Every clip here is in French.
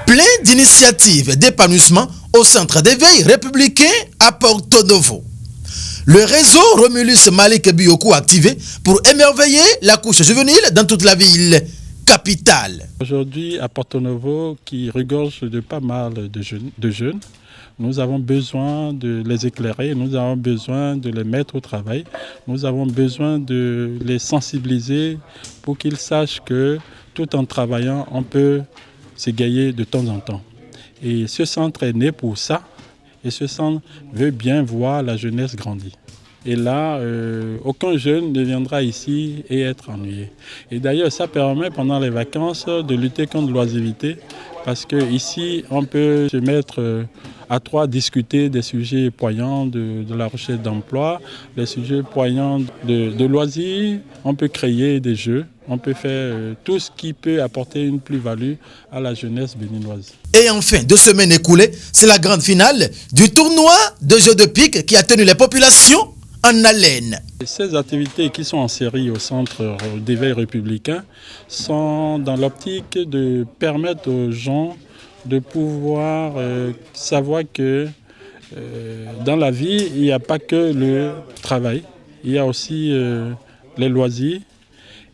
Plein d'initiatives d'épanouissement au centre d'éveil républicain à Porto Novo. Le réseau Romulus Malik Bioku activé pour émerveiller la couche juvénile dans toute la ville capitale. Aujourd'hui, à Porto Novo, qui regorge de pas mal de jeunes, nous avons besoin de les éclairer, nous avons besoin de les mettre au travail, nous avons besoin de les sensibiliser pour qu'ils sachent que tout en travaillant, on peut s'égayer de temps en temps. Et ce centre est né pour ça, et ce centre veut bien voir la jeunesse grandir. Et là, aucun jeune ne viendra ici et être ennuyé. Et d'ailleurs, ça permet pendant les vacances de lutter contre l'oisiveté, parce qu'ici, on peut se mettre à trois, discuter des sujets poignants de la recherche d'emploi, des sujets poignants de loisirs. On peut créer des jeux, on peut faire tout ce qui peut apporter une plus-value à la jeunesse béninoise. Et enfin, 2 semaines écoulées, c'est la grande finale du tournoi de jeux de pique qui a tenu les populations en haleine. Ces activités qui sont en série au centre d'éveil républicain sont dans l'optique de permettre aux gens de pouvoir savoir que dans la vie, il n'y a pas que le travail, il y a aussi les loisirs.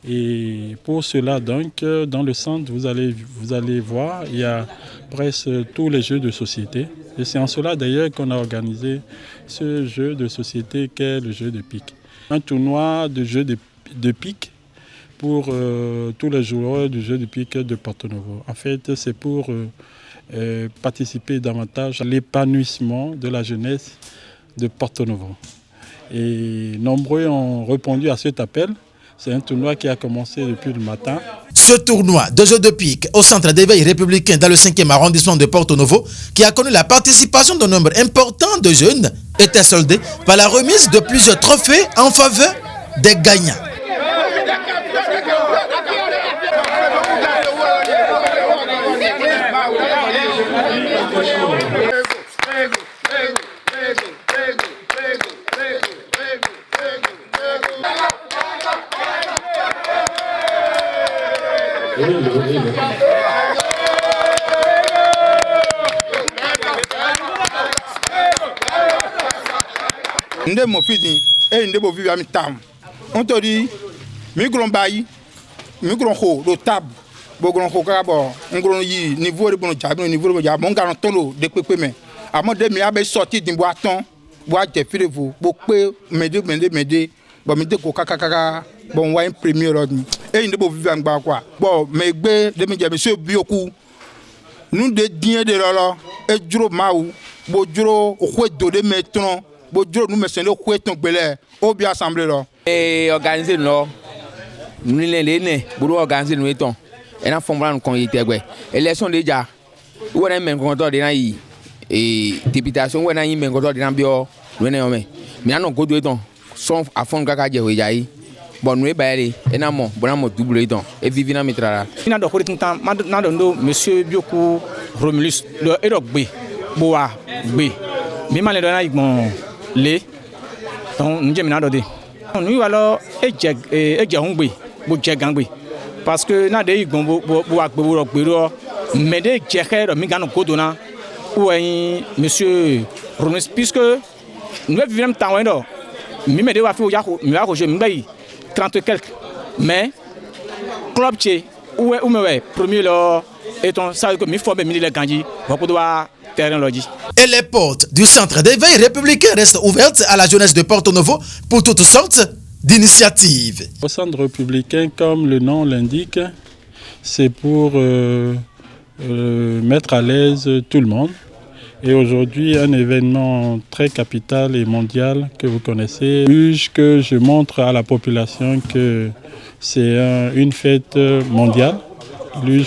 Et pour cela, donc, dans le centre, vous allez voir, il y a presque tous les jeux de société. Et c'est en cela d'ailleurs qu'on a organisé ce jeu de société qu'est le jeu de pique. Un tournoi de jeu de pique pour tous les joueurs du jeu de pique de Porto Novo. En fait, c'est pour participer davantage à l'épanouissement de la jeunesse de Porto Novo. Et nombreux ont répondu à cet appel. C'est un tournoi qui a commencé depuis le matin. Ce tournoi de jeux de pique au centre d'éveil républicain dans le 5e arrondissement de Porto Novo, qui a connu la participation d'un nombre important de jeunes, était soldé par la remise de plusieurs trophées en faveur des gagnants. Nde mo fidi e nde bo vivi am tam on to di micron bayi micron ho do tab bo gron ho ka bo ngron yi niveau de bon jabi niveau de jabi mon garan tolo de pepe me amo de mi abe sorti din bo aton bo aje firevo bo pe mede bo mi de ko kakaka bon wa premier rodni e nde bo vivi am gba kwa bo me gbe de mi je mi so bioku nu de dien de lolo e juro mawu bo juro o do de metron Bonjour, nous sommes au assemblée là. Et organiser nous, nous les pour organiser nous étant. Et nous faisons qu'on y était. Élection déjà. Où on a même contrôle de naï et députation où on a même contrôle de l'ambio. Nous n'avons mais nous go de temps. Sauf à fond kaka jaï. Bon nous bailler et nous bon double temps et vivre dans métra. Ina do ko tinta na do monsieur Bioku Romulus le Edok B boa B. Mi malé dona igmon le donc nous jemina do de nous alors e hongbe bo je gangbe parce que na de igbon bo agbo gbero mais de jeke mi ganu kodona ou monsieur Romulus puisque nous vivons temps wendo mi me de wa fi o yako mi wa ko je mi bayi 30 quelques mais club che ou me premier là et on ça que mi forme mi le ganji beaucoup doit terrain logis. Et les portes du centre d'éveil républicain restent ouvertes à la jeunesse de Porto Novo pour toutes sortes d'initiatives. Au centre républicain, comme le nom l'indique, c'est pour mettre à l'aise tout le monde. Et aujourd'hui, un événement très capital et mondial que vous connaissez, que je montre à la population que c'est une fête mondiale.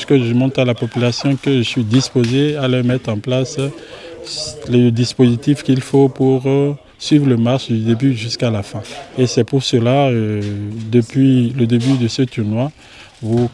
Que je montre à la population que je suis disposé à leur mettre en place les dispositifs qu'il faut pour suivre le marche du début jusqu'à la fin. Et c'est pour cela, depuis le début de ce tournoi, vous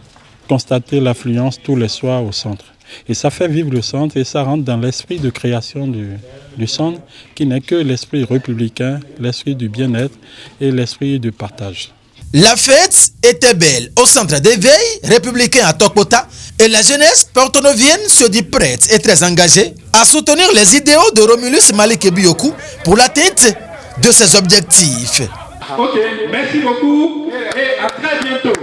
constatez l'affluence tous les soirs au centre. Et ça fait vivre le centre et ça rentre dans l'esprit de création du centre, qui n'est que l'esprit républicain, l'esprit du bien-être et l'esprit du partage. La fête était belle au centre d'éveil républicain à Tokpota et la jeunesse portonovienne se dit prête et très engagée à soutenir les idéaux de Romulus Malik Bioku pour l'atteinte de ses objectifs. Ok, merci beaucoup et à très bientôt.